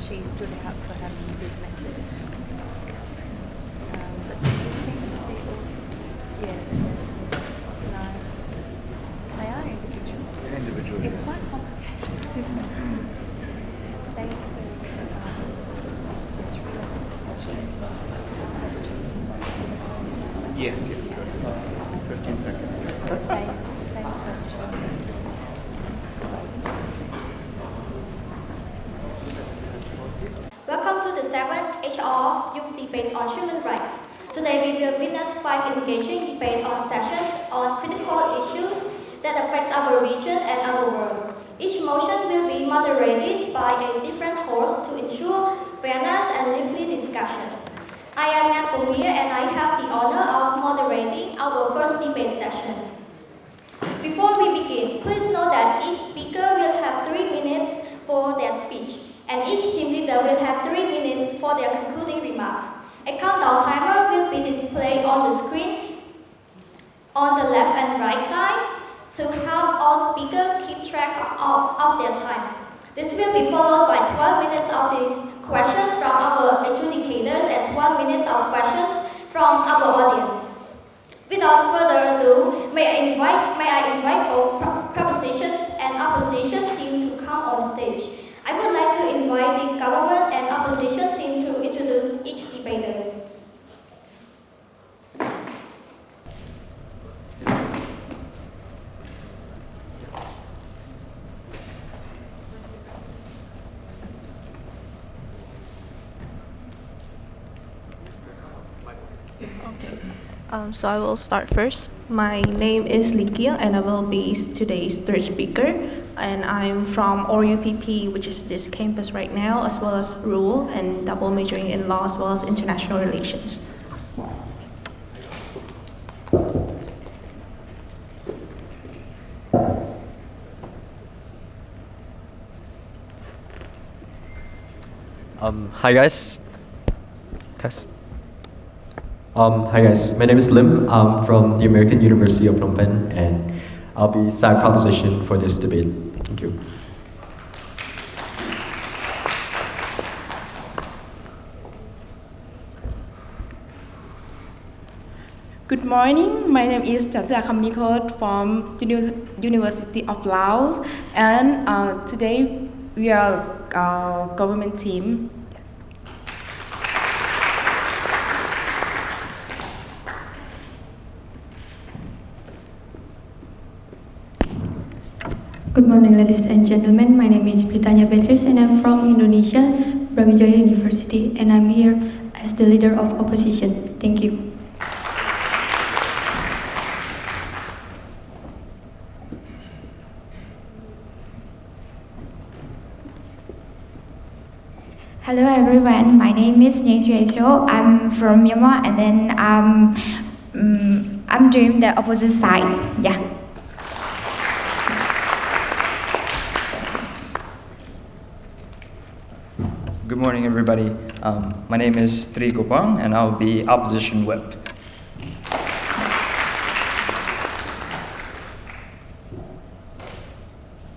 she stood out for having a good method. But there seems to be no. They are individual. Individual. It's quite a complicated system. They also the three of us actually to ask a question. Yes, good. 15 seconds. The same question. Welcome to the 7th HR Youth Debate on Human Rights. Today we will witness 5 engaging debates on sessions on critical issues that affect our region and our world. Each motion will be moderated by a different host to ensure fairness and lively discussion. I am Cambodia and I have the honor of moderating our first debate session. Before we begin, please note that each speaker will have 3 minutes for their speech, and each team leader will have 3 minutes for their concluding remarks. A countdown timer will be displayed on the screen on the left and right sides to help all speakers keep track of their times. This will be followed by 12 minutes of these questions from our adjudicators and 12 minutes of questions from our audience. Without further ado, may I invite both proposition and opposition team to come on stage. I would like to invite the government and opposition team to introduce each debaters. So I will start first. My name is Likia and I will be today's third speaker. And I'm from ORUPP, which is this campus right now, as well as rule and double majoring in law, as well as international relations. Hi guys. Test. Hi guys, my name is Lim. I'm from the American University of Phnom Penh, and I'll be side proposition for this debate. Thank you. Good morning, my name is Chasua Khamnikot from University of Laos, and today we are government team. Good morning, ladies and gentlemen. My name is Britanya Beatrice and I'm from Indonesia, Brawijaya University, and I'm here as the leader of opposition. Thank you. Hello everyone, my name is Nyesho. I'm from Myanmar and then I'm doing the opposite side. Yeah. Good morning, everybody. My name is Tri Gopang, and I'll be opposition whip.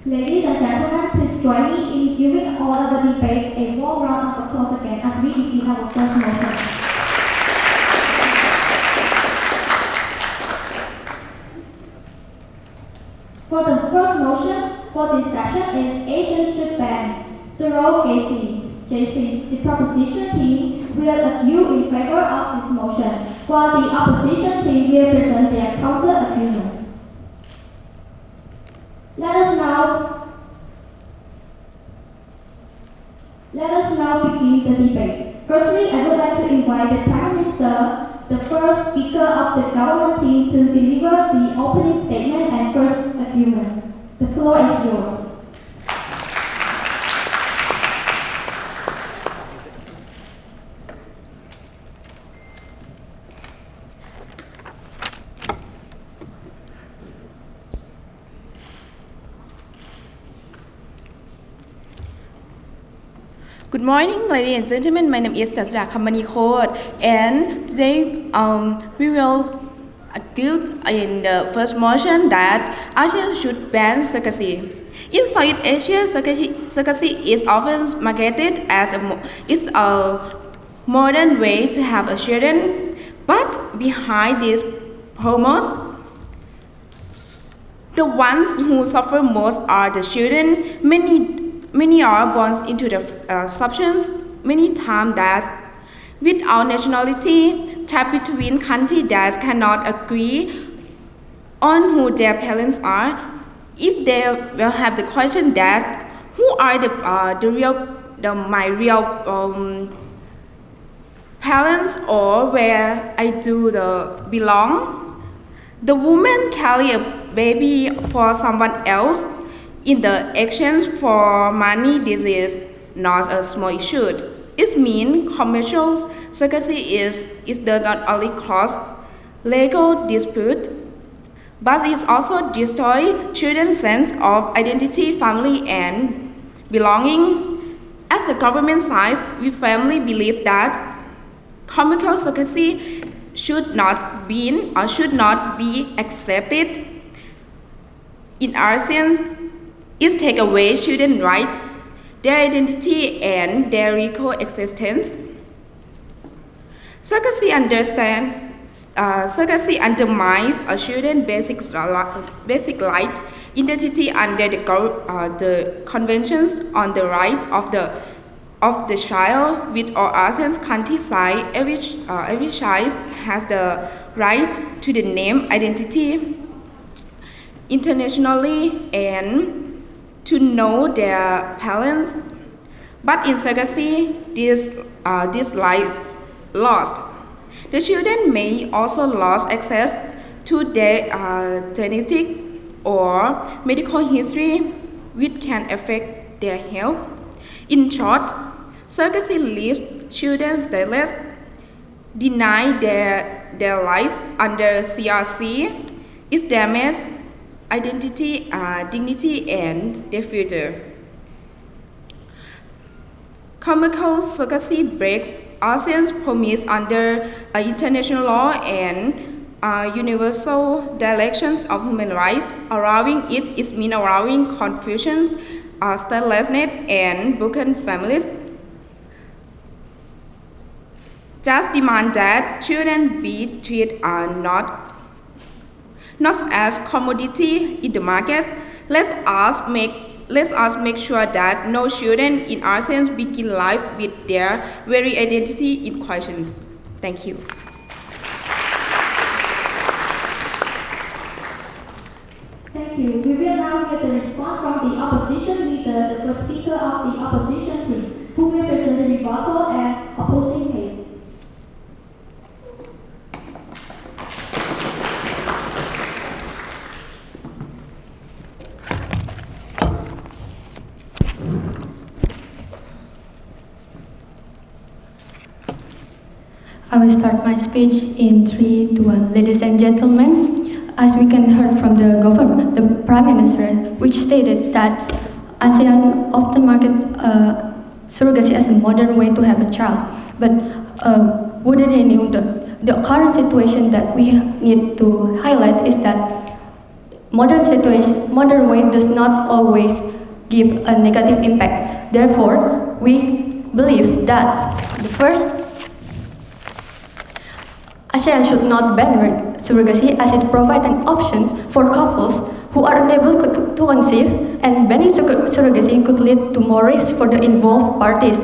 Ladies and gentlemen, please join me in giving all other debates a warm round of applause again as we begin our first motion. For the first motion for this session is ASEAN should ban surrogacy. JC's the proposition team will argue in favor of this motion, while the opposition team will present their counter-arguments. Let us now begin the debate. Firstly, I would like to invite the Prime Minister, the first speaker of the government team, to deliver the opening statement and first argument. The floor is yours. Good morning, ladies and gentlemen. My name is Chasua Khamnikot, and today we will argue in the first motion that ASEAN should ban surrogacy. In Southeast Asia, surrogacy is often marketed as it's a modern way to have a children, but behind these hormones, the ones who suffer most are the children. Many are born into the substance, many times that without nationality, trapped between countries that cannot agree on who their parents are. If they will have the question that who are my real parents or where I do belong, the woman carry a baby for someone else in the exchange for money. This is not a small issue. It means commercial surrogacy does not only cause legal dispute, but it also destroys children's sense of identity, family, and belonging. As the government side, we firmly believe that commercial surrogacy should not be accepted. In ASEAN, it takes away children's rights, their identity, and their legal existence. Surrogacy undermines a children's basic right, identity under the conventions on the rights of the child. With all ASEAN countries, every child has the right to the name, identity, internationally, and to know their parents. But in surrogacy, this lies lost. The children may also lose access to their genetic or medical history, which can affect their health. In short, surrogacy leaves children stateless, deny their lives under CRC, it damages identity, dignity, and their future. Commercial surrogacy breaks ASEAN's promise under international law and universal declarations of human rights. Allowing it means allowing confusions, statelessness, and broken families. Just demand that children be treated not as commodity in the market. Let us make sure that no children in ASEAN begin life with their very identity in questions. Thank you. Thank you. We will now get the response from the opposition leader, the first speaker of the opposition team, who will present the rebuttal and opposing case. I will start my speech in 3, 2, 1. Ladies and gentlemen, as we can heard from the government, the Prime Minister, which stated that ASEAN often market surrogacy as a modern way to have a child. But wouldn't they know the current situation that we need to highlight is that modern way does not always give a negative impact. Therefore, we believe that the first, ASEAN should not ban surrogacy as it provides an option for couples who are unable to conceive, and banning surrogacy could lead to more risk for the involved parties,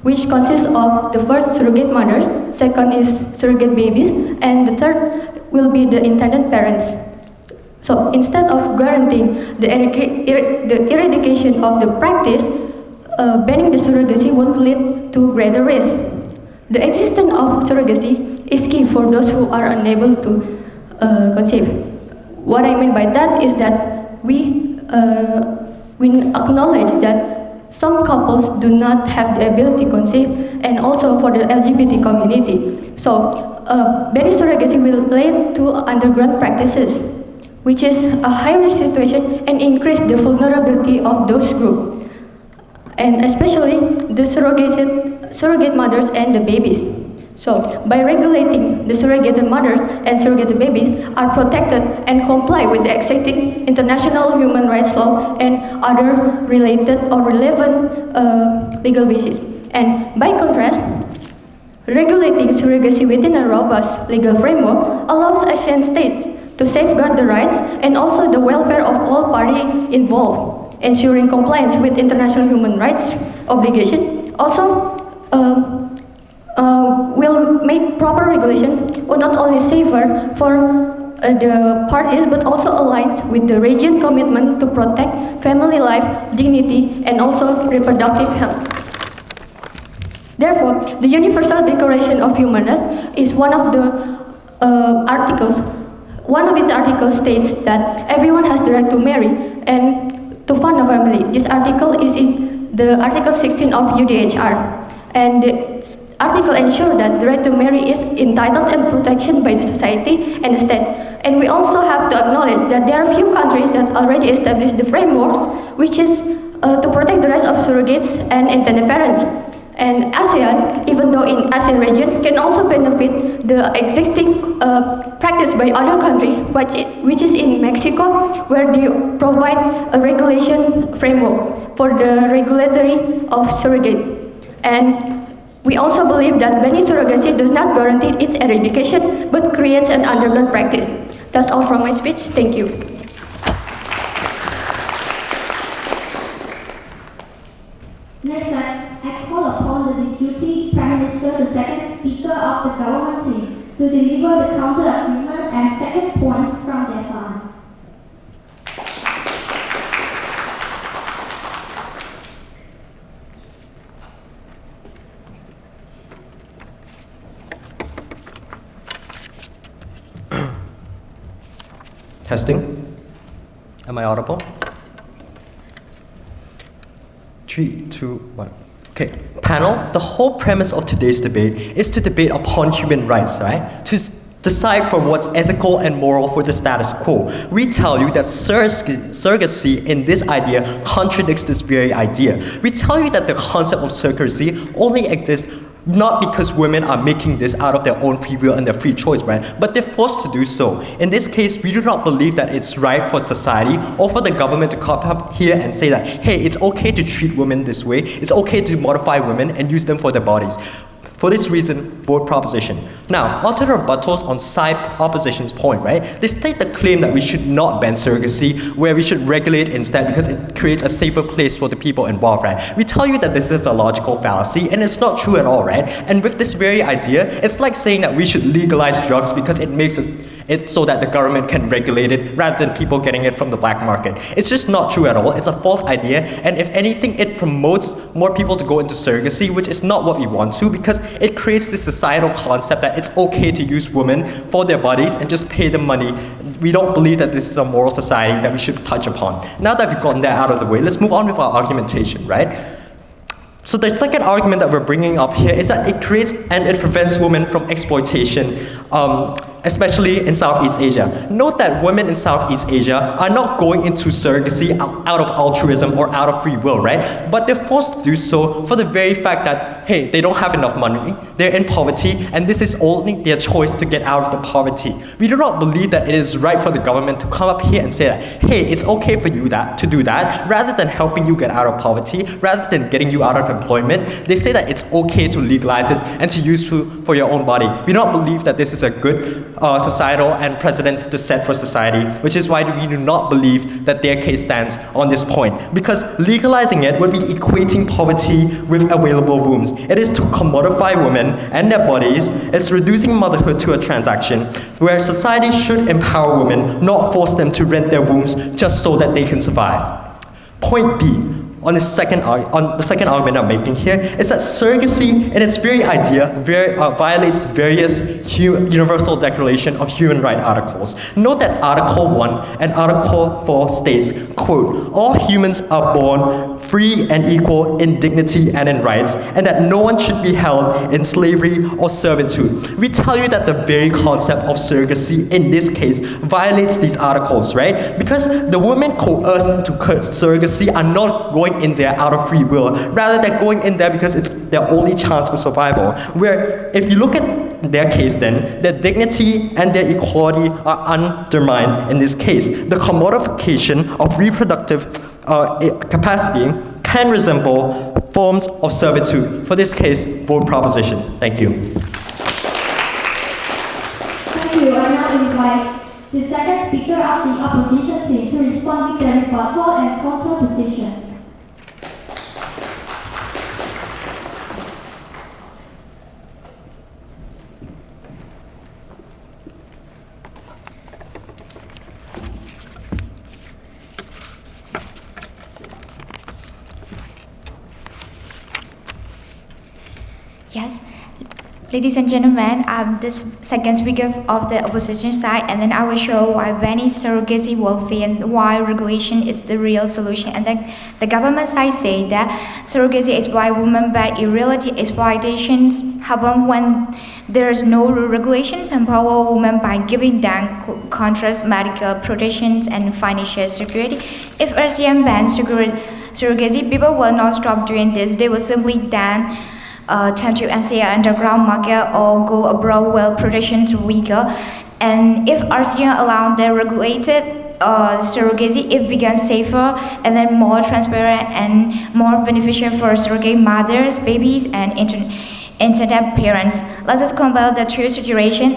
which consists of the first surrogate mothers, second is surrogate babies, and the third will be the intended parents. So instead of guaranteeing the eradication of the practice, banning the surrogacy would lead to greater risk. The existence of surrogacy is key for those who are unable to conceive. What I mean by that is that we acknowledge that some couples do not have the ability to conceive, and also for the LGBT community. So banning surrogacy will lead to underground practices, which is a high-risk situation and increase the vulnerability of those groups, and especially the surrogate mothers and the babies. So, by regulating, the surrogate mothers and surrogate babies are protected and comply with the existing international human rights law and other related or relevant legal basis. And by contrast, regulating surrogacy within a robust legal framework allows ASEAN states to safeguard the rights and also the welfare of all parties involved, ensuring compliance with international human rights obligation. Also, will make proper regulation will not only safer for the parties but also aligns with the region commitment to protect family life, dignity, and also reproductive health. Therefore, the Universal Declaration of Human Rights is one of the articles. One of its articles states that everyone has the right to marry and to found a family. This article is in the Article 16 of UDHR, and the article ensures that the right to marry is entitled and protection by the society and the state. And we also have to acknowledge that there are few countries that already established the frameworks, which is to protect the rights of surrogates and intended parents. And ASEAN, even though in ASEAN region, can also benefit the existing practice by other countries, which is in Mexico, where they provide a regulation framework for the regulatory of surrogate. And we also believe that banning surrogacy does not guarantee its eradication, but creates an underground practice. That's all from my speech. Thank you. Next time, I call upon the Deputy Prime Minister, the second Speaker of the government team, to deliver the counter-argument and second points from their side. Testing. Am I audible? 3, 2, 1. Okay, panel, the whole premise of today's debate is to debate upon human rights, right? To decide for what's ethical and moral for the status quo. We tell you that surrogacy in this idea contradicts this very idea. We tell you that the concept of surrogacy only exists not because women are making this out of their own free will and their free choice, right? But they're forced to do so. In this case, we do not believe that it's right for society or for the government to come up here and say that, hey, it's okay to treat women this way. It's okay to modify women and use them for their bodies. For this reason, vote proposition. Now, onto the rebuttals on side opposition's point, right? They state the claim that we should not ban surrogacy, where we should regulate instead because it creates a safer place for the people involved, right? We tell you that this is a logical fallacy, and it's not true at all, right? And with this very idea, it's like saying that we should legalize drugs because it makes it so that the government can regulate it rather than people getting it from the black market. It's just not true at all. It's a false idea, and if anything, it promotes more people to go into surrogacy, which is not what we want to, because it creates this societal concept that it's okay to use women for their bodies and just pay them money. We don't believe that this is a moral society that we should touch upon. Now that we've gotten that out of the way, let's move on with our argumentation, right? So the second argument that we're bringing up here is that it creates and it prevents women from exploitation, especially in Southeast Asia. Note that women in Southeast Asia are not going into surrogacy out of altruism or out of free will, right? But they're forced to do so for the very fact that, hey, they don't have enough money, they're in poverty, and this is only their choice to get out of the poverty. We do not believe that it is right for the government to come up here and say that, hey, it's okay for you to do that, rather than helping you get out of poverty, rather than getting you out of employment. They say that it's okay to legalize it and to use for your own body. We do not believe that this is a good societal and precedents to set for society, which is why we do not believe that their case stands on this point. Because legalizing it would be equating poverty with available wombs. It is to commodify women and their bodies. It's reducing motherhood to a transaction, where society should empower women, not force them to rent their wombs just so that they can survive. Point B. On the second argument I'm making here is that surrogacy in its very idea violates various Universal Declaration of Human Rights articles. Note that Article 1 and Article 4 states, quote, all humans are born free free and equal in dignity and in rights, and that no one should be held in slavery or servitude. We tell you that the very concept of surrogacy in this case violates these articles, right? Because the women coerced to surrogacy are not going in there out of free will. Rather, they're going in there because it's their only chance of survival. Where if you look at their case then, their dignity and their equality are undermined in this case. The commodification of reproductive capacity can resemble forms of servitude. For this case, vote proposition. Thank you. Thank you. I now invite the second speaker of the opposition team to respond with their rebuttal and counter position. Yes, ladies and gentlemen, I'm this second speaker of the opposition side, and then I will show why banning surrogacy will fail and why regulation is the real solution. And then the government side say that surrogacy is why women by irregularity exploitations happen when there is no regulations and empower women by giving them contracts, medical protections, and financial security. If ASEAN bans surrogacy, people will not stop doing this. They will simply then turn to ASEAN underground market or go abroad where protection is weaker. And if ASEAN allow the regulated surrogacy, it becomes safer and then more transparent and more beneficial for surrogate mothers, babies, and internet parents. Let us compare the two situations.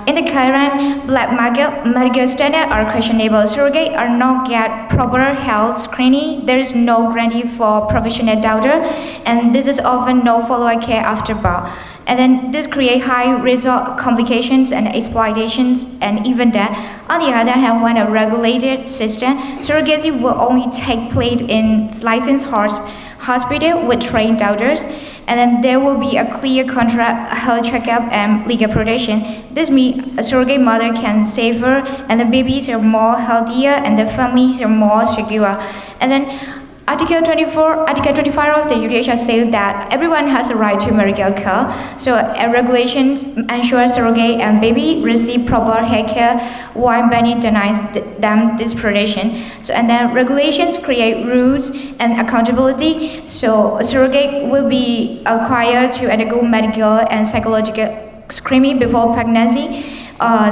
In the current black market, medical standards are questionable. Surrogates are not get proper health screening. There is no guarantee for professional doctor, and this is often no follow-up care after birth. And then this creates high risk of complications and exploitations and even death. On the other hand, when a regulated system, surrogacy will only take place in licensed hospital with trained doctors, and then there will be a clear contract, health checkup, and legal protection. This means a surrogate mother can safer, and the babies are more healthier, and the families are more secure. And then Article 25 of the UDH says that everyone has a right to medical care. So regulations ensure surrogate and baby receive proper health care while banning denies them this protection. So and then regulations create rules and accountability. So a surrogate will be required to undergo medical and psychological screening before pregnancy.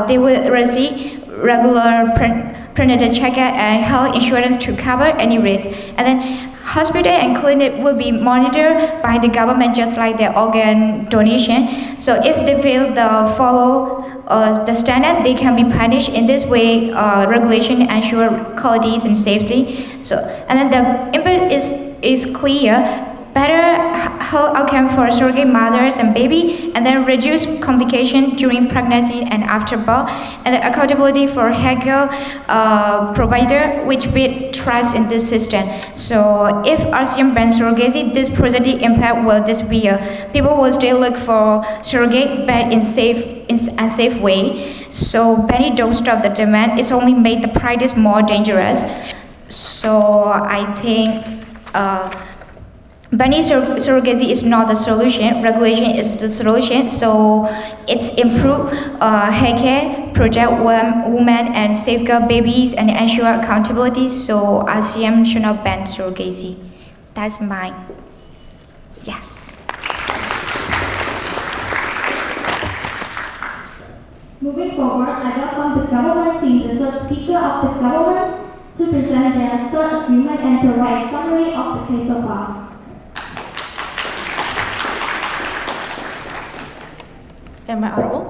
They will receive regular prenatal checkup and health insurance to cover any risk. And then hospital and clinic will be monitored by the government just like their organ donation. So if they fail to follow the standard, they can be punished. In this way, regulation ensure quality and safety. So and then the impact is clear. Better health outcome for surrogate mothers and baby, and then reduce complication during pregnancy and after birth, and the accountability for healthcare provider, which build trust in this system. So if ASEAN bans surrogacy, this positive impact will disappear. People will still look for surrogate, but in a safe way. So banning don't stop the demand; it's only made the practice more dangerous. So I think. Banning surrogacy is not the solution. Regulation is the solution. So it's improve healthcare, protect women, and safeguard babies, and ensure accountability. So ASEAN should not ban surrogacy. That's mine. Yes. Moving forward, I welcome the government team, the third speaker of the government, to present their third argument and provide a summary of the case so far. Am I audible?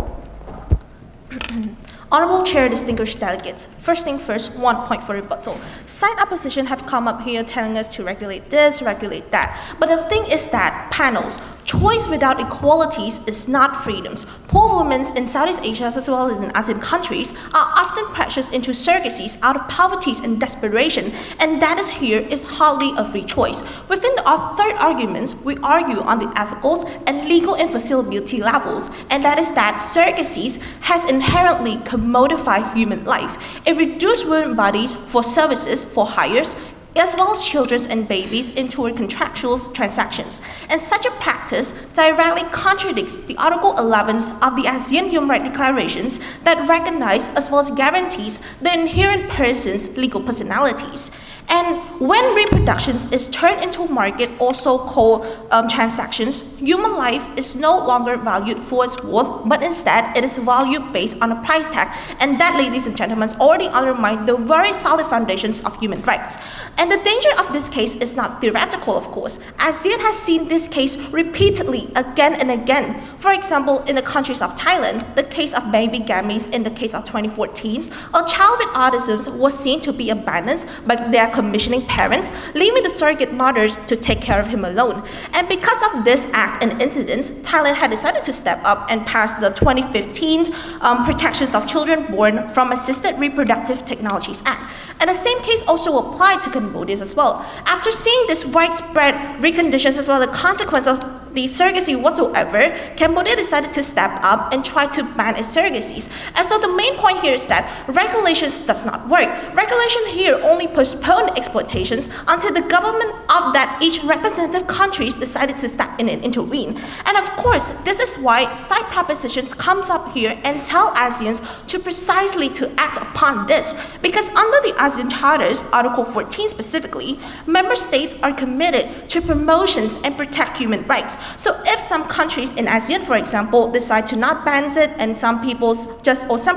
Honorable Chair, distinguished delegates, first thing first, 1 point for rebuttal. Side opposition have come up here telling us to regulate this, regulate that. But the thing is that, panels, choice without equalities is not freedoms. Poor women in Southeast Asia as well as in ASEAN countries are often pressured into surrogacies out of poverty and desperation, and that is here is hardly a free choice. Within the third argument, we argue on the ethical and legal infeasibility levels, and that is that surrogacies has inherently commodified human life. It reduces women's bodies for services, for hires, as well as children and babies into contractual transactions. And such a practice directly contradicts the Article 11 of the ASEAN Human Rights Declarations that recognize as well as guarantees the inherent person's legal personalities. And when reproduction is turned into a market, also called transactions, human life is no longer valued for its worth, but instead it is valued based on a price tag. And that, ladies and gentlemen, already undermined the very solid foundations of human rights. And the danger of this case is not theoretical, of course. ASEAN has seen this case repeatedly again and again. For example, in the countries of Thailand, the case of baby gametes in the case of 2014, a child with autism was seen to be abandoned by their commissioning parents, leaving the surrogate mothers to take care of him alone. And because of this act and incidents, Thailand had decided to step up and pass the 2015 Protections of Children Born from Assisted Reproductive Technologies Act. And the same case also applied to Cambodia as well. After seeing this widespread reconditions as well as the consequence of the surrogacy whatsoever, Cambodia decided to step up and try to ban its surrogacies. And so the main point here is that regulations does not work. Regulation here only postpone exploitations until the government of that each representative countries decided to step in and intervene. And of course, this is why side propositions comes up here and tell ASEANs to precisely to act upon this. Because under the ASEAN Charters, Article 14 specifically, member states are committed to promotions and protect human rights. So if some countries in ASEAN, for example, decide to not ban it, and some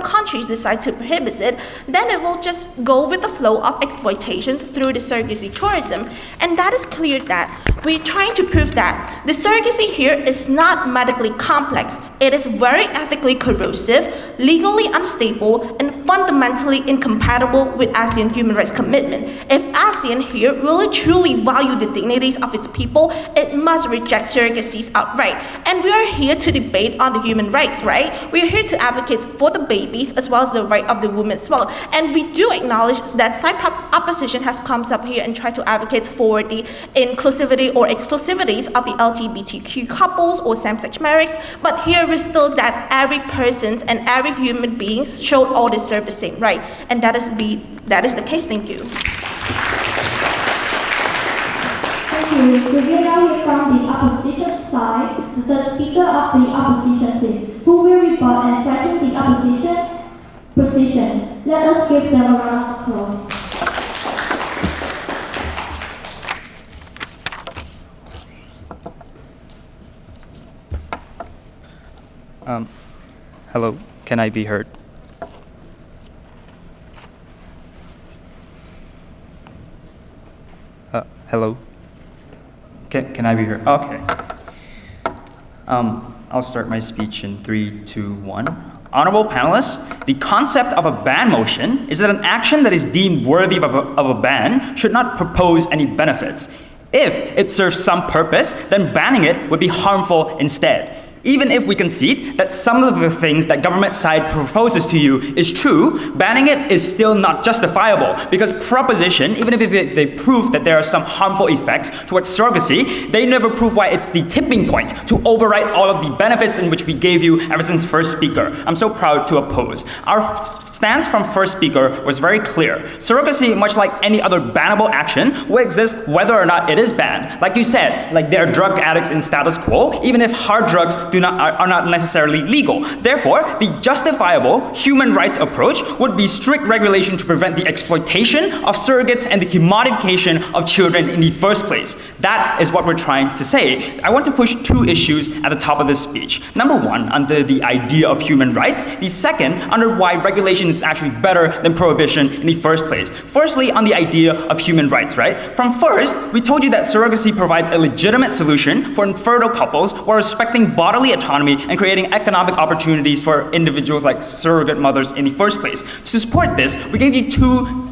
countries decide to prohibit it, then it will just go with the flow of exploitation through the surrogacy tourism. And that is clear that we're trying to prove that the surrogacy here is not medically complex. It is very ethically corrosive, legally unstable, and fundamentally incompatible with ASEAN human rights commitment. If ASEAN here really truly value the dignities of its people, it must reject surrogacies outright. And we are here to debate on the human rights, right? We are here to advocate for the babies as well as the right of the women as well. And we do acknowledge that side opposition have comes up here and try to advocate for the inclusivity or exclusivities of the LGBTQ couples or same-sex marriage. But here we still that every person and every human being should all deserve the same right. And that is the case. Thank you. Thank you. We will now hear from the opposition side, the speaker of the opposition team, who will rebut and strengthen the opposition positions. Let us give them a round of applause. Hello, can I be heard? Hello? Can I be heard? Okay. I'll start my speech in 3, 2, 1. Honorable panelists, the concept of a ban motion is that an action that is deemed worthy of a ban should not propose any benefits. If it serves some purpose, then banning it would be harmful instead. Even if we concede that some of the things that government side proposes to you is true, banning it is still not justifiable because proposition, even if they prove that there are some harmful effects towards surrogacy, they never prove why it's the tipping point to override all of the benefits in which we gave you ever since first speaker. I'm so proud to oppose. Our stance from first speaker was very clear. Surrogacy, much like any other bannable action, will exist whether or not it is banned. Like you said, like there are drug addicts in status quo, even if hard drugs are not necessarily legal. Therefore, the justifiable human rights approach would be strict regulation to prevent the exploitation of surrogates and the commodification of children in the first place. That is what we're trying to say. I want to push 2 issues at the top of this speech. Number 1, under the idea of human rights. The second, under why regulation is actually better than prohibition in the first place. Firstly, on the idea of human rights, right? From first, we told you that surrogacy provides a legitimate solution for infertile couples while respecting bodily autonomy and creating economic opportunities for individuals like surrogate mothers in the first place. To support this, we gave you 2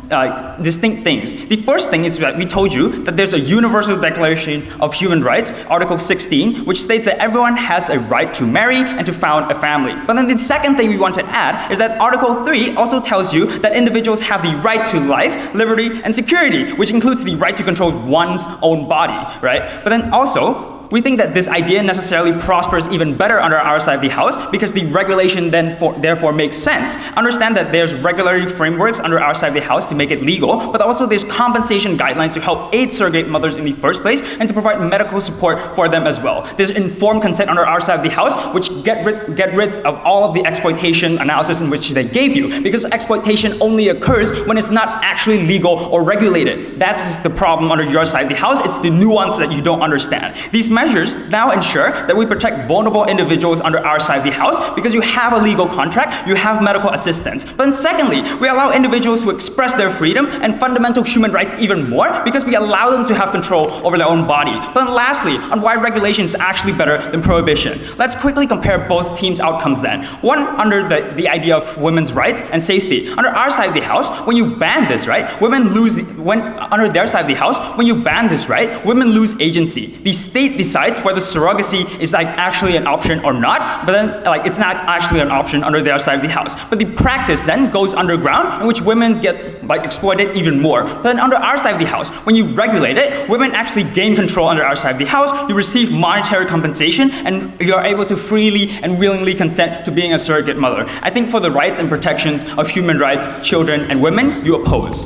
distinct things. The first thing is that we told you that there's a Universal Declaration of Human Rights, Article 16, which states that everyone has a right to marry and to found a family. But then the second thing we want to add is that Article 3 also tells you that individuals have the right to life, liberty, and security, which includes the right to control one's own body, right? But then also, We think that this idea necessarily prospers even better under our side of the house because the regulation then therefore makes sense. Understand that there's regulatory frameworks under our side of the house to make it legal, but also there's compensation guidelines to help aid surrogate mothers in the first place and to provide medical support for them as well. There's informed consent under our side of the house, which get rid of all of the exploitation analysis in which they gave you, because exploitation only occurs when it's not actually legal or regulated. That's the problem under your side of the house. It's the nuance that you don't understand. These measures now ensure that we protect vulnerable individuals under our side of the house because you have a legal contract, you have medical assistance. But then secondly, we allow individuals to express their freedom and fundamental human rights even more because we allow them to have control over their own body. But then lastly, on why regulation is actually better than prohibition. Let's quickly compare both teams' outcomes then. One under the idea of women's rights and safety. Under our side of the house, when you ban this, right, under their side of the house, when you ban this, right, women lose agency. The state decides whether surrogacy is actually an option or not, but then it's not actually an option under their side of the house. But the practice then goes underground in which women get exploited even more. But then under our side of the house, when you regulate it, women actually gain control under our side of the house, you receive monetary compensation, and you are able to freely and willingly consent to being a surrogate mother. I think for the rights and protections of human rights, children, and women, you oppose.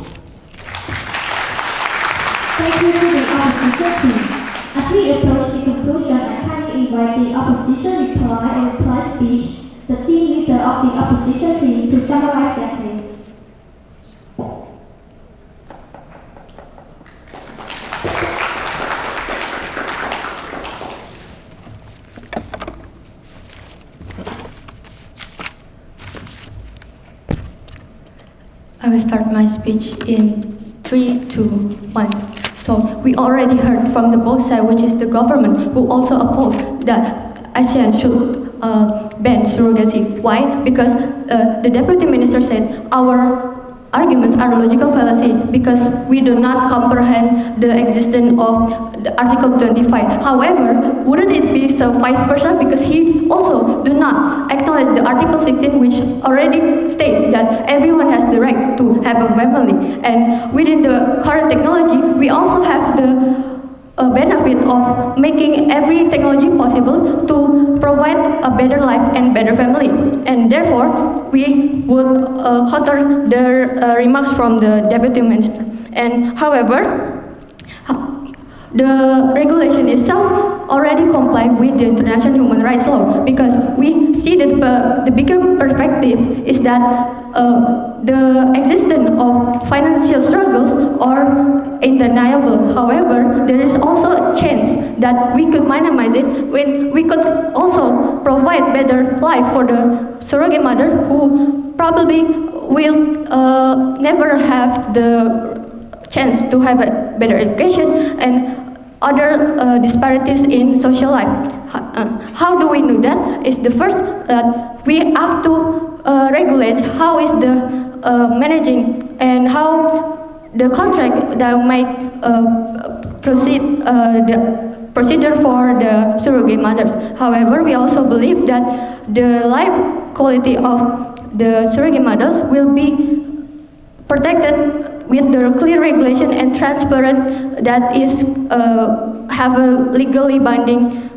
Thank you to the opposition team. As we approach the conclusion, I kindly invite the opposition reply speech, the team leader of the opposition team to summarize their case. I will start my speech in 3, 2, 1. So we already heard from the both sides, which is the government, who also oppose that ASEAN should ban surrogacy. Why? Because the deputy minister said our arguments are logical fallacy because we do not comprehend the existence of the Article 25. However, wouldn't it be so vice versa? Because he also do not acknowledge the Article 16, which already state that everyone has the right to have a family. And within the current technology, we also have the benefit of making every technology possible to provide a better life and better family. And therefore, we would counter the remarks from the deputy minister. And however, the regulation itself already comply with the international human rights law, because we see that the bigger perspective is that the existence of financial struggles are undeniable. However, there is also a chance that we could minimize it when we could also provide better life for the surrogate mother who probably will never have the chance to have a better education and other disparities in social life. How do we know that? Is the first that we have to regulate how is the managing and how the contract that might proceed the procedure for the surrogate mothers. However, we also believe that the life quality of the surrogate mothers will be protected with the clear regulation and transparent that is have a legally binding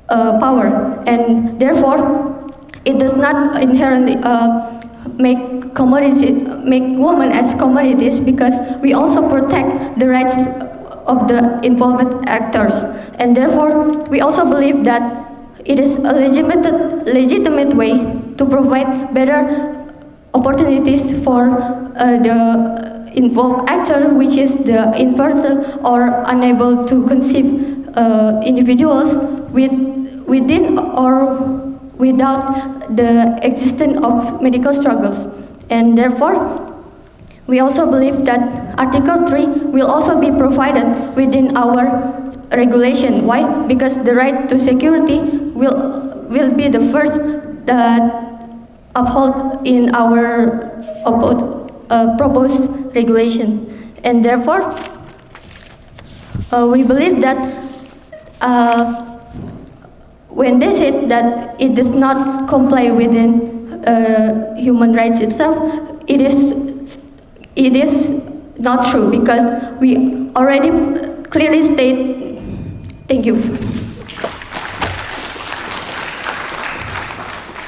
power, and therefore it does not inherently make women as commodities, because we also protect the rights of the involved actors, and therefore we also believe that it is a legitimate way to provide better opportunities for the involved actor, which is the infertile or unable to conceive individuals within or without the existence of medical struggles. And therefore, we also believe that Article 3 will also be provided within our regulation. Why? Because the right to security will be the first that upheld in our proposed regulation. And therefore, we believe that when they said that it does not comply within human rights itself, it is not true, because we already clearly state. Thank you.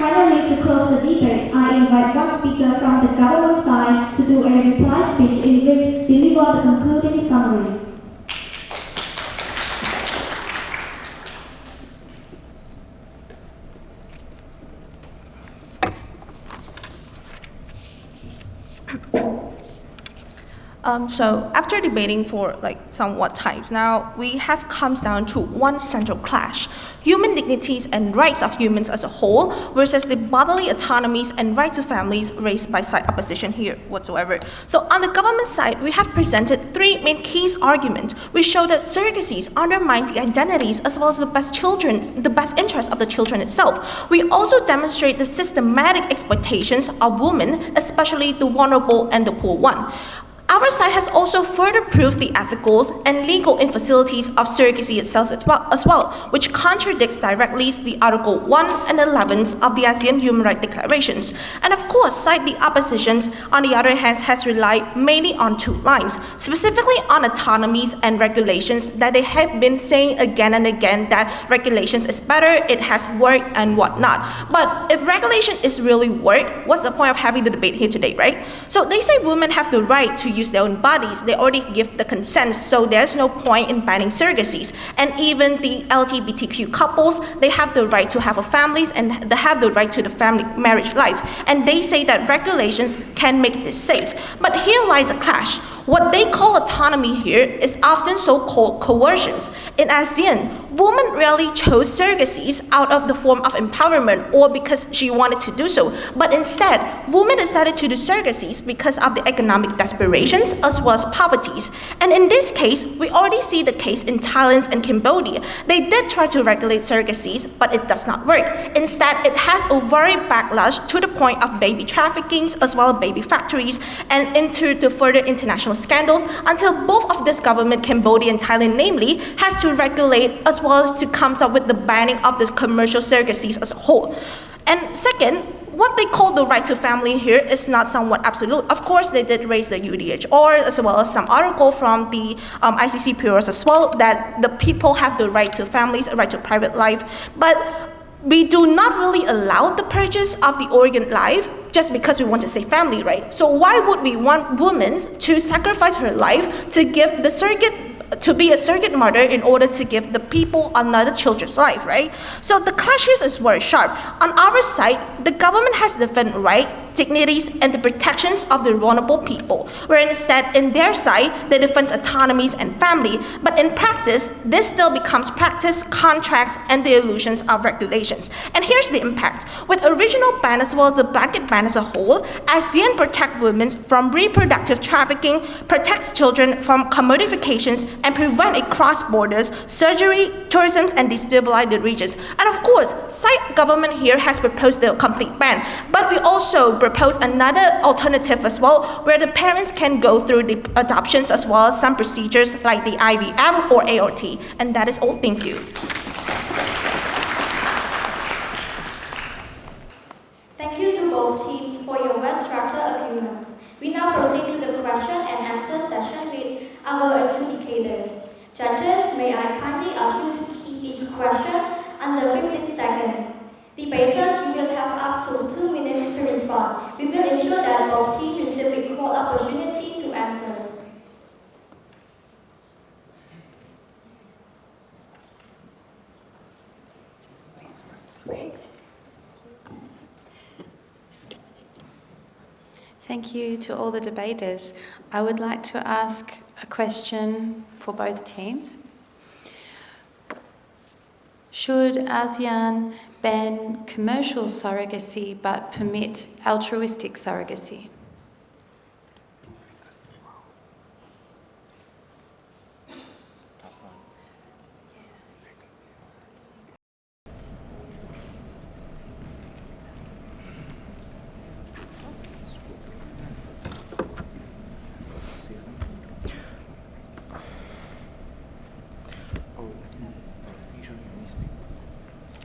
Finally, to close the debate, I invite one speaker from the government side to do a reply speech in which deliver the concluding summary. So after debating for somewhat times now, we have comes down to one central clash: human dignities and rights of humans as a whole versus the bodily autonomies and right to families raised by side opposition here whatsoever. So on the government side, we have presented three main case arguments which show that surrogacies undermine the identities as well as the best interest of the children itself. We also demonstrate the systematic exploitations of women, especially the vulnerable and the poor one. Our side has also further proved the ethicals and legal infacilities of surrogacy itself as well, which contradicts directly the Article 1 and 11 of the ASEAN Human Rights Declarations. And of course, side the oppositions, on the other hand, has relied mainly on two lines, specifically on autonomies and regulations that they have been saying again and again that regulations is better, it has worked and whatnot. But if regulation is really work, what's the point of having the debate here today, right? So they say women have the right to use their own bodies. They already give the consent, so there's no point in banning surrogacies. And even the LGBTQ couples, they have the right to have a families and they have the right to the family marriage life. And they say that regulations can make this safe. But here lies a clash. What they call autonomy here is often so-called coercions. In ASEAN, women rarely chose surrogacies out of the form of empowerment or because she wanted to do so, but instead, women decided to do surrogacies because of the economic desperations as well as poverties. And in this case, we already see the case in Thailand and Cambodia. They did try to regulate surrogacies, but it does not work. Instead, it has a very backlash to the point of baby trafficking as well as baby factories and into the further international scandals until both of this government, Cambodia and Thailand namely, has to regulate as well as to come up with the banning of the commercial surrogacies as a whole. And second, what they call the right to family here is not somewhat absolute. Of course, they did raise the UDHR as well as some article from the ICCPRs as well that the people have the right to families, a right to private life. But we do not really allow the purchase of the organ life just because we want to save family, right? So why would we want women to sacrifice her life to give the to be a surrogate mother in order to give the people another children's life, right? So the clashes is very sharp. On our side, the government has defended right, dignities, and the protections of the vulnerable people, where instead, in their side, they defend autonomies and family. But in practice, this still becomes practice, contracts, and the illusions of regulations. And here's the impact. With original ban as well as the blanket ban as a whole, ASEAN protects women from reproductive trafficking, protects children from commodifications, and prevent a cross-borders surgery, tourism, and destabilize the regions. And of course, side government here has proposed the complete ban, but we also propose another alternative as well, where the parents can go through the adoptions as well as some procedures like the IVF or ART. And that is all. Thank you. Thank you to both teams for your well-structured arguments. We now proceed to the question and answer session with our adjudicators. Judges, may I kindly ask you to keep each question under 15 seconds. Debaters, you will have up to 2 minutes to respond. We will ensure that both teams receive equal opportunity to answer. Thank you to all the debaters. I would like to ask a question for both teams. Should ASEAN ban commercial surrogacy but permit altruistic surrogacy?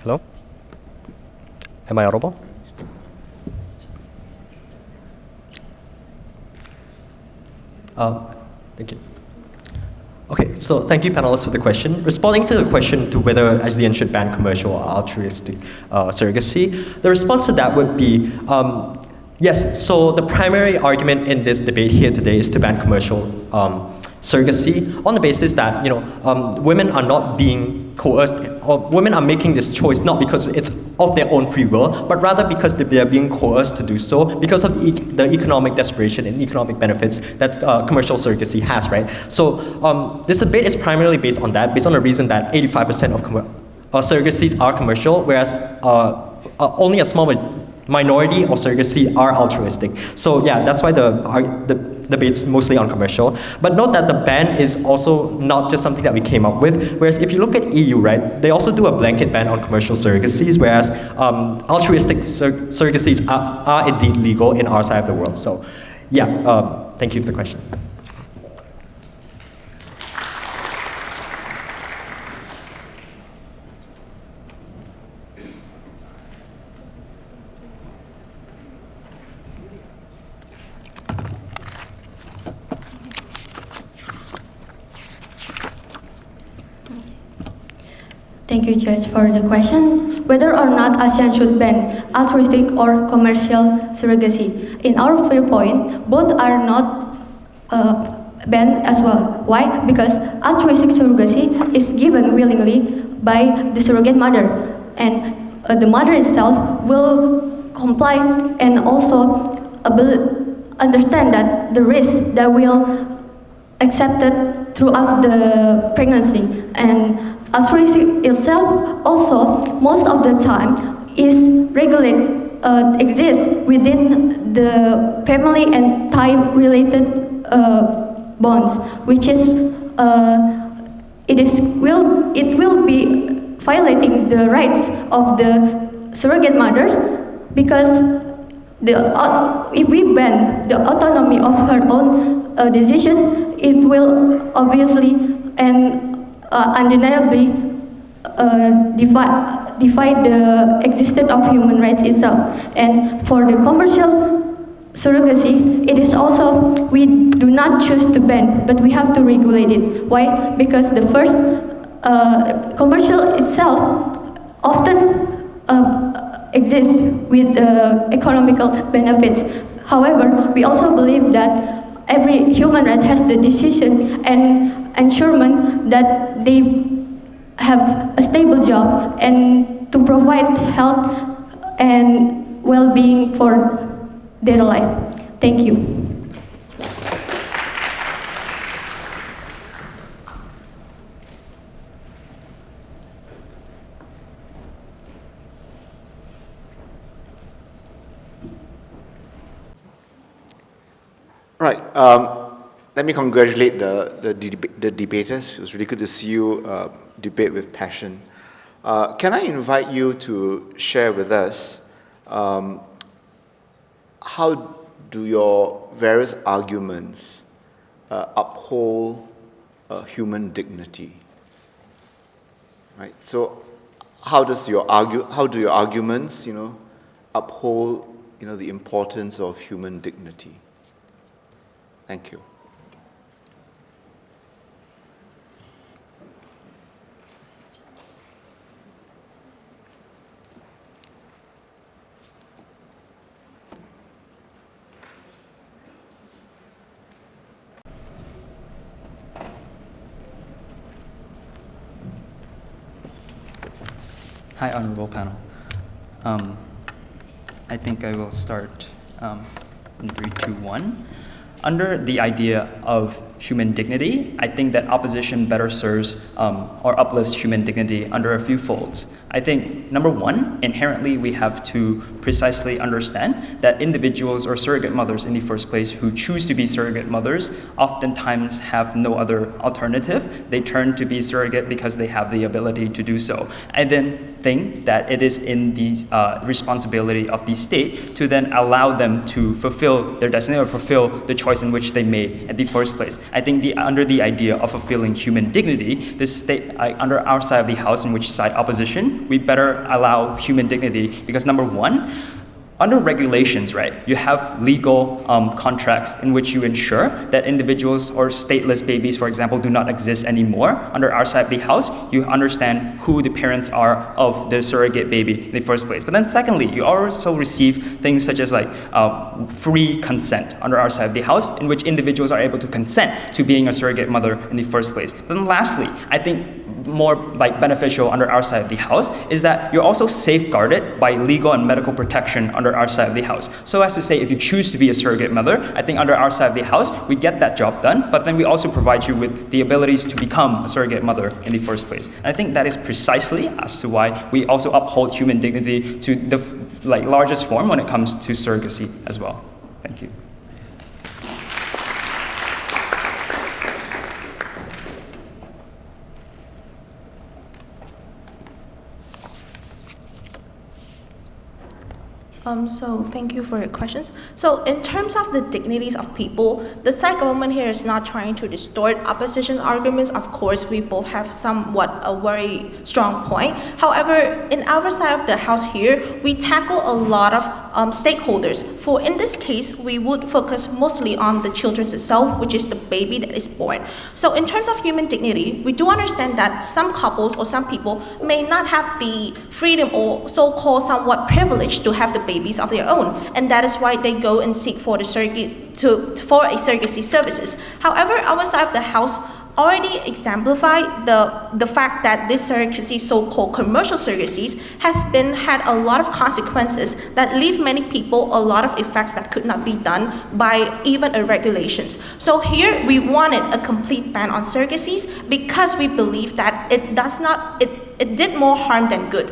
Hello? Am I audible? Thank you. Okay, so thank you panelists for the question. Responding to the question to whether ASEAN should ban commercial or altruistic surrogacy, the response to that would be yes. So the primary argument in this debate here today is to ban commercial surrogacy on the basis that women are not being coerced, or women are making this choice not because it's of their own free will, but rather because they are being coerced to do so because of the economic desperation and economic benefits that commercial surrogacy has, right? So this debate is primarily based on that, based on the reason that 85% of surrogacies are commercial, whereas only a small minority of surrogacy are altruistic. So yeah, that's why the debate's mostly on commercial. But note that the ban is also not just something that we came up with. Whereas if you look at EU, right, they also do a blanket ban on commercial surrogacies, whereas altruistic surrogacies are indeed legal in our side of the world. So yeah, thank you for the question. Thank you, Judge, for the question. Whether or not ASEAN should ban altruistic or commercial surrogacy. In our viewpoint, both are not banned as well. Why? Because altruistic surrogacy is given willingly by the surrogate mother, and the mother itself will comply and also understand that the risk that will accepted throughout the pregnancy. And altruistic itself also most of the time is exists within the family and tie related bonds, which is it will be violating the rights of the surrogate mothers, because if we ban the autonomy of her own decision, it will obviously and undeniably defy the existence of human rights itself. And for the commercial surrogacy, it is also, we do not choose to ban, but we have to regulate it. Why? Because the first, commercial itself often exists with economical benefits. However, we also believe that every human right has the decision and ensurement that they have a stable job and to provide health and well-being for their life. Thank you. Right. Let me congratulate the debaters. It was really good to see you debate with passion. Can I invite you to share with us how do your various arguments uphold human dignity? Right. So, how do your arguments, uphold, the importance of human dignity? Thank you. Hi, honorable panel. I think I will start in 3, 2, 1. Under the idea of human dignity, I think that opposition better serves or uplifts human dignity under a few folds. I think, number one, inherently we have to precisely understand that individuals or surrogate mothers in the first place who choose to be surrogate mothers oftentimes have no other alternative. They turn to be surrogate because they have the ability to do so. I then think that it is in the responsibility of the state to then allow them to fulfill their destiny or fulfill the choice in which they made at the first place. I think under the idea of fulfilling human dignity, the state, under our side of the house, in which side opposition, we better allow human dignity because number one, under regulations, right, you have legal contracts in which you ensure that individuals or stateless babies, for example, do not exist anymore. Under our side of the house, you understand who the parents are of the surrogate baby in the first place. But then secondly, you also receive things such as like free consent under our side of the house, in which individuals are able to consent to being a surrogate mother in the first place. Then lastly, I think more like beneficial under our side of the house is that you're also safeguarded by legal and medical protection under our side of the house. So as to say, if you choose to be a surrogate mother, I think under our side of the house, we get that job done, but then we also provide you with the abilities to become a surrogate mother in the first place. And I think that is precisely as to why we also uphold human dignity to the largest form when it comes to surrogacy as well. Thank you. So thank you for your questions. So in terms of the dignities of people, the Thai government here is not trying to distort opposition arguments. Of course, we both have somewhat a very strong point. However, in our side of the house here, we tackle a lot of stakeholders. For in this case, we would focus mostly on the children itself, which is the baby that is born. So in terms of human dignity, we do understand that some couples or some people may not have the freedom or so-called somewhat privilege to have the babies of their own, and that is why they go and seek for the surrogacy services. However, our side of the house already exemplify the fact that this surrogacy, so-called commercial surrogacies, has had a lot of consequences that leave many people a lot of effects that could not be done by even a regulations. So here we wanted a complete ban on surrogacies because we believe that it did more harm than good.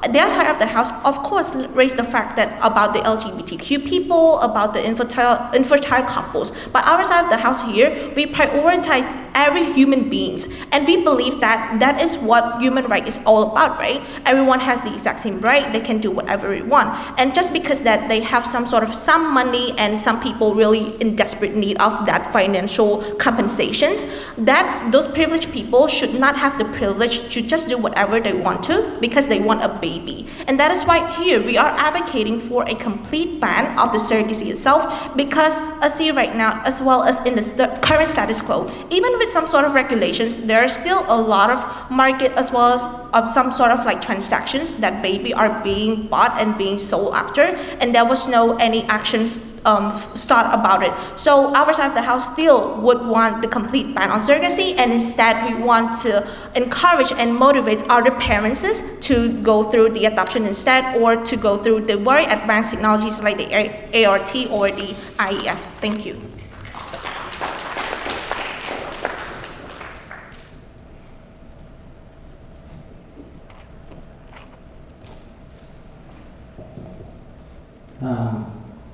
Their side of the house, of course, raised the fact that about the LGBTQ people, about the infertile couples. But our side of the house here, we prioritize every human beings, and we believe that that is what human right is all about, right? Everyone has the exact same right; they can do whatever they want. And just because that they have some money and some people really in desperate need of that financial compensations, that those privileged people should not have the privilege to just do whatever they want to because they want a baby. And that is why here we are advocating for a complete ban of the surrogacy itself, because as see right now, as well as in the current status quo, even with some sort of regulations, there are still a lot of market as well as some sort of transactions that baby are being bought and being sold after, and there was no any actions thought about it. So our side of the house still would want the complete ban on surrogacy, and instead we want to encourage and motivate other parents to go through the adoption instead, or to go through the very advanced technologies like the ART or the IEF. Thank you.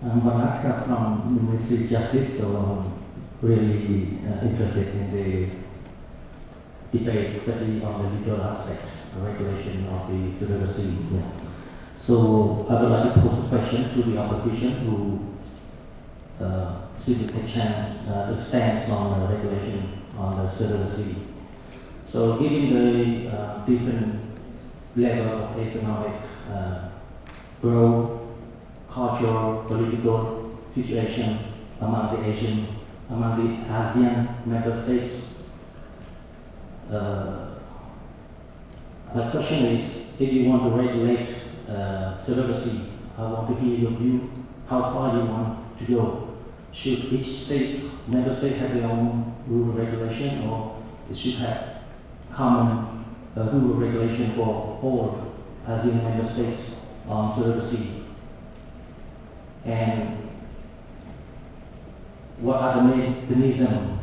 I'm Vanak from the Ministry of Justice, so I'm really interested in the debate, especially on the legal aspect, the regulation of the surrogacy. Yeah. So I would like to pose a question to the opposition who seek to take a stance on the regulation on the surrogacy. So given the different level of economic growth, cultural, political situation among the ASEAN member states. My question is, if you want to regulate surrogacy, I want to hear your view, how far you want to go. Should each member state have their own rule of regulation, or it should have common rule of regulation for all ASEAN member states on surrogacy? And what are the mechanisms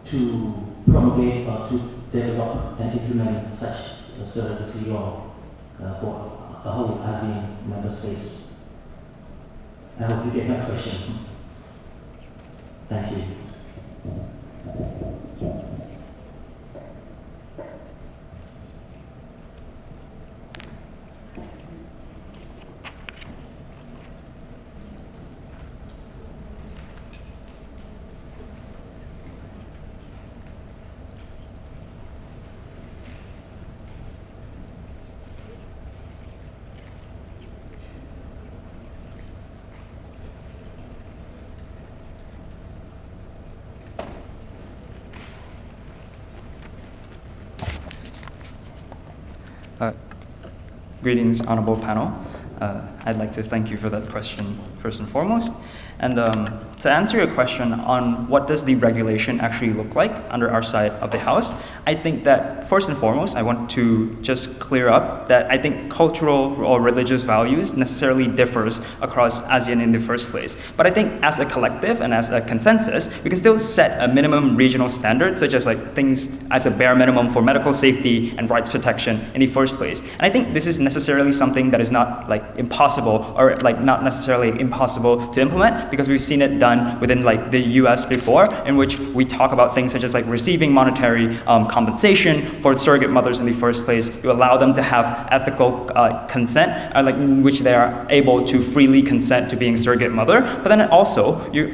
to promulgate or to develop and implement such surrogacy law for the whole ASEAN member states? I hope you get my question. Thank you. Greetings, honorable panel. I'd like to thank you for that question first and foremost. And to answer your question on what does the regulation actually look like under our side of the house, I think that first and foremost, I want to just clear up that I think cultural or religious values necessarily differs across ASEAN in the first place. But I think as a collective and as a consensus, we can still set a minimum regional standard, such as like things as a bare minimum for medical safety and rights protection in the first place. And I think this is necessarily something that is not like impossible or like not necessarily impossible to implement, because we've seen it done within like the US before, in which we talk about things such as like receiving monetary compensation for surrogate mothers in the first place. You allow them to have ethical consent, like in which they are able to freely consent to being surrogate mother, but then also you're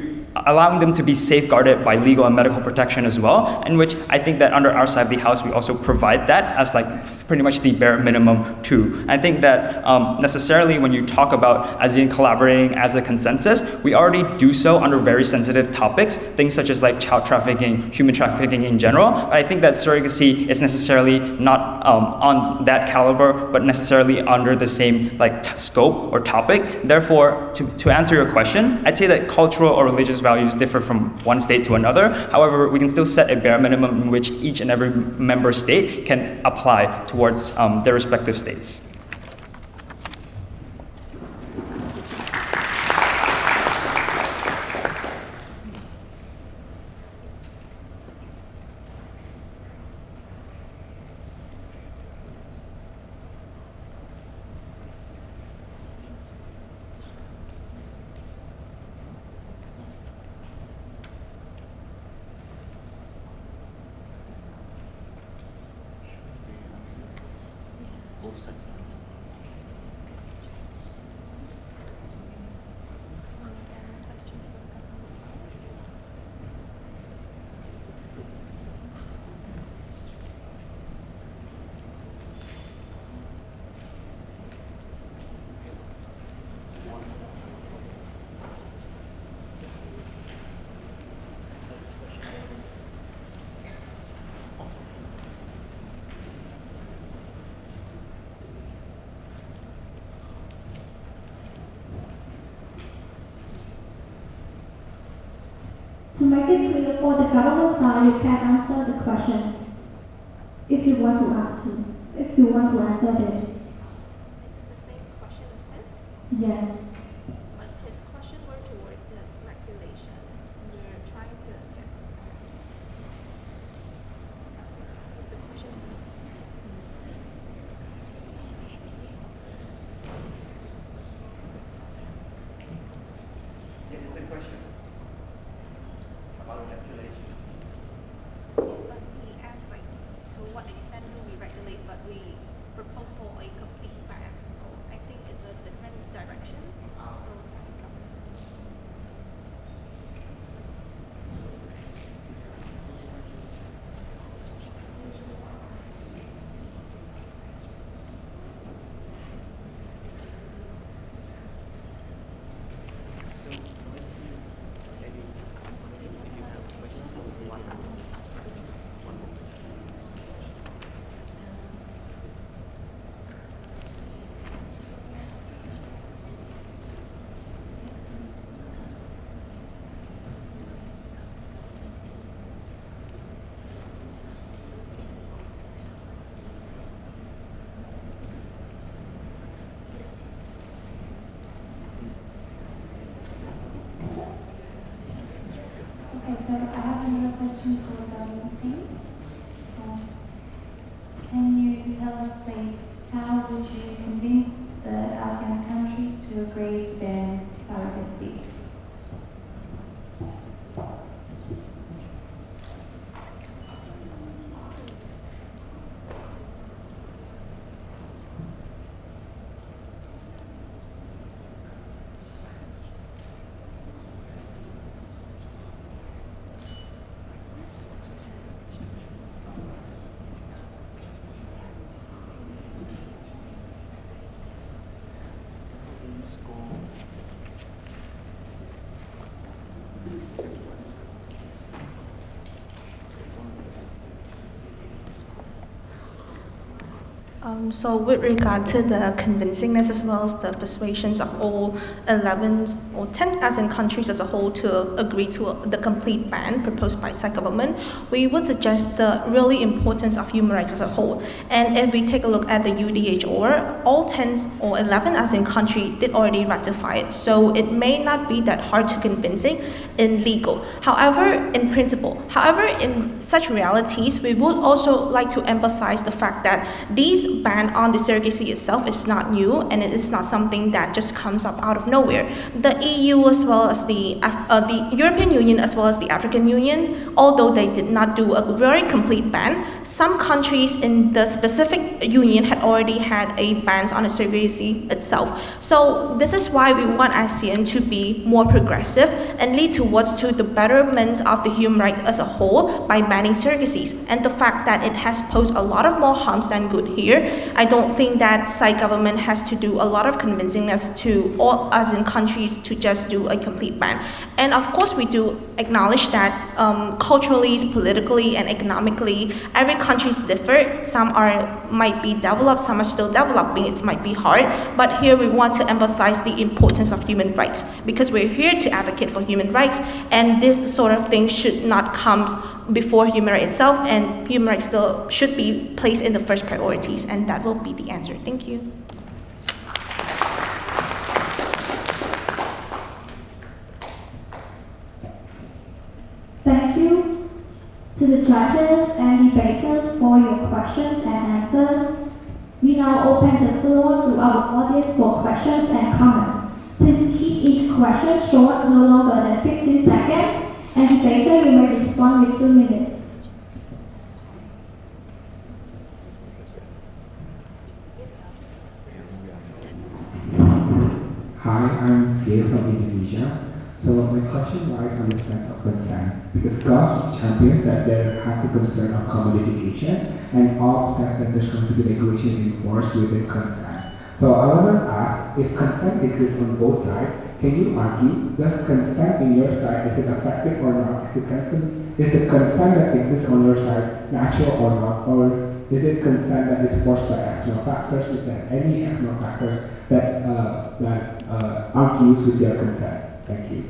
allowing them to be safeguarded by legal and medical protection as well, in which I think that under our side of the house, we also provide that as like pretty much the bare minimum too. I think that necessarily when you talk about ASEAN collaborating as a consensus, we already do so under very sensitive topics, things such as like child trafficking, human trafficking in general. But I think that surrogacy is necessarily not on that caliber, but necessarily under the same like scope or topic. Therefore, to answer your question, I'd say that cultural or religious values differ from one state to another. However, we can still set a bare minimum in which each and every member state can apply towards their respective states. To make it clear for the government side, you can answer the questions if you want to ask to, if you want to answer it. Is it the same question as this? Yes. But his question were toward the regulation. We're trying to get the question. It is a question about regulation. But he asked like to what extent do we regulate, but we propose for a complete ban. So I think it's a different direction. So second comes. Okay, so I have another question for the government team. Can you tell us, please, how would you convince the ASEAN countries to agree to ban surrogacy? So with regard to the convincingness as well as the persuasions of all 11 or 10 ASEAN countries as a whole to agree to the complete ban proposed by Thai government, we would suggest the really importance of human rights as a whole. And if we take a look at the UDHR, all 10 or 11 ASEAN countries did already ratify it. So it may not be that hard to convincing in legal. However, in principle, in such realities, we would also like to emphasize the fact that these ban on the surrogacy itself is not new, and it is not something that just comes up out of nowhere. The EU as well as the European Union as well as the African Union, although they did not do a very complete ban, some countries in the specific union had already had a ban on the surrogacy itself. So this is why we want ASEAN to be more progressive and lead towards to the betterment of the human right as a whole by banning surrogacies. And the fact that it has posed a lot of more harms than good here, I don't think that Thai government has to do a lot of convincingness to all ASEAN countries to just do a complete ban. And of course, we do acknowledge that culturally, politically, and economically, every country is different. Some might be developed, some are still developing. It might be hard, but here we want to emphasize the importance of human rights because we're here to advocate for human rights, and this sort of thing should not come before human rights itself, and human rights still should be placed in the first priorities, and that will be the answer. Thank you. Thank you to the judges and debaters for your questions and answers. We now open the floor to our audience for questions and comments. Please keep each question short, no longer than 15 seconds, and debater, you may respond with 2 minutes. Hi, I'm Fia from Indonesia. So my question lies on the sense of consent, because God champions that there have the concern of common education, and all says that there's going to be regulation enforced with the consent. So I want to ask, if consent exists on both sides, can you argue, does consent in your side, is it effective or not? Is the consent that exists on your side natural or not? Or is it consent that is forced by external factors? Is there any external factor that argues with your consent? Thank you.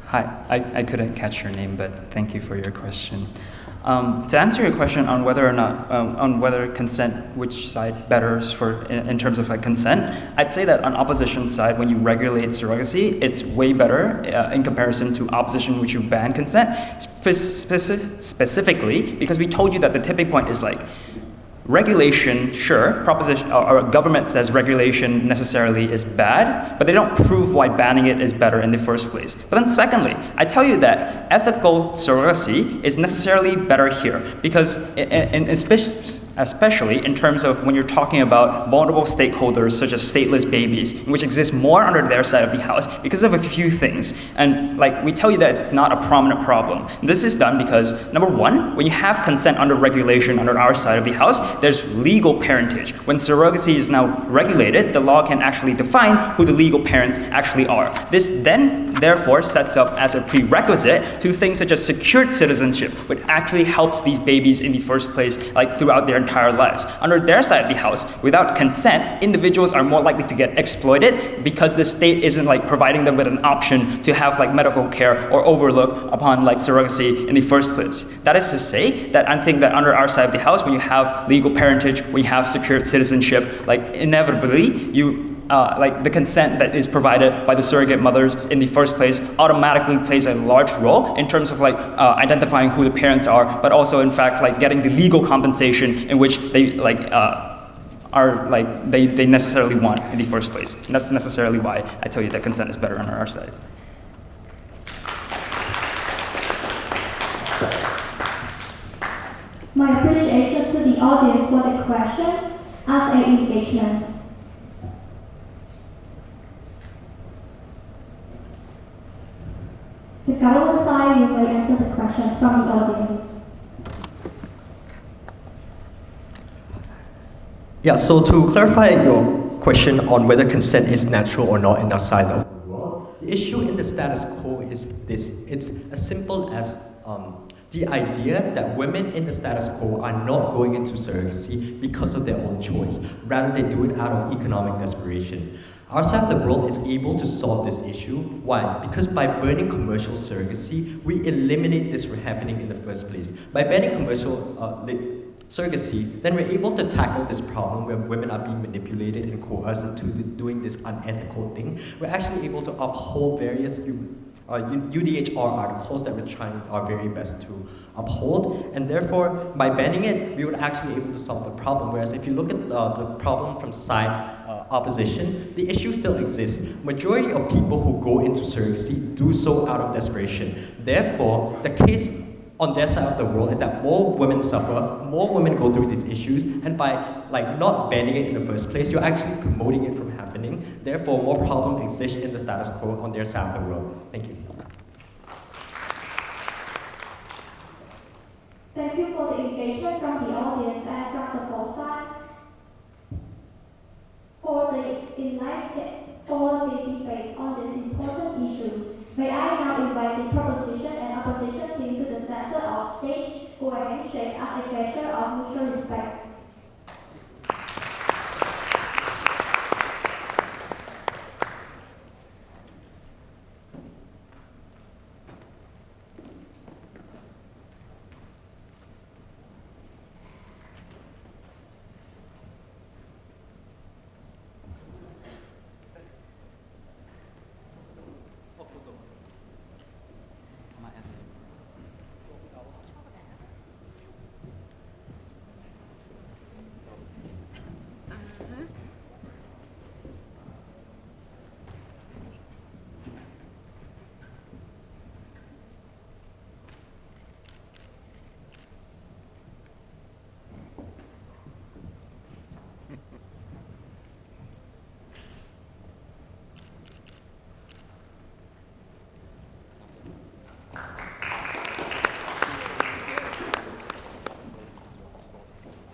Hi, I couldn't catch your name, but thank you for your question. To answer your question on whether or not, on whether consent, which side betters in terms of like consent, I'd say that on opposition side, when you regulate surrogacy, it's way better in comparison to opposition, which you ban consent, specifically because we told you that the tipping point is like, regulation, sure, proposition or government says regulation necessarily is bad, but they don't prove why banning it is better in the first place. But then secondly, I tell you that ethical surrogacy is necessarily better here because especially in terms of when you're talking about vulnerable stakeholders such as stateless babies, which exist more under their side of the house because of a few things. And like we tell you that it's not a prominent problem. This is done because number one, when you have consent under regulation under our side of the house, there's legal parentage. When surrogacy is now regulated, the law can actually define who the legal parents actually are. This then, therefore, sets up as a prerequisite to things such as secured citizenship, which actually helps these babies in the first place, like throughout their entire lives. Under their side of the house, without consent, individuals are more likely to get exploited because the state isn't like providing them with an option to have like medical care or overlook upon like surrogacy in the first place. That is to say that I think that under our side of the house, when you have legal parentage, when you have secured citizenship, like inevitably you like the consent that is provided by the surrogate mothers in the first place automatically plays a large role in terms of like identifying who the parents are, but also in fact like getting the legal compensation in which they like are like they necessarily want in the first place. And that's necessarily why I tell you that consent is better on our side. My appreciation to the the audience for the questions as an engagement. The government side, you may answer the question from the audience. Yeah, so to clarify your question on whether consent is natural or not in our side of the world, the issue in the status quo is this. It's as simple as the idea that women in the status quo are not going into surrogacy because of their own choice. Rather, they do it out of economic desperation. Our side of the world is able to solve this issue. Why? Because by banning commercial surrogacy, we eliminate this from happening in the first place. By banning commercial surrogacy, then we're able to tackle this problem where women are being manipulated and coerced into doing this unethical thing. We're actually able to uphold various UDHR articles that we're trying our very best to uphold, and therefore, by banning it, we would actually be able to solve the problem. Whereas if you look at the problem from side opposition, the issue still exists. Majority of people who go into surrogacy do so out of desperation. Therefore, the case on their side of the world is that more women suffer, more women go through these issues, and by not banning it in the first place, you're actually promoting it from happening. Therefore, more problems exist in the status quo on their side of the world. Thank you. Thank you for the engagement from the audience and from the both sides. For the debates on these important issues, may I now invite the proposition and opposition team to the center of stage for a handshake as a gesture of mutual respect.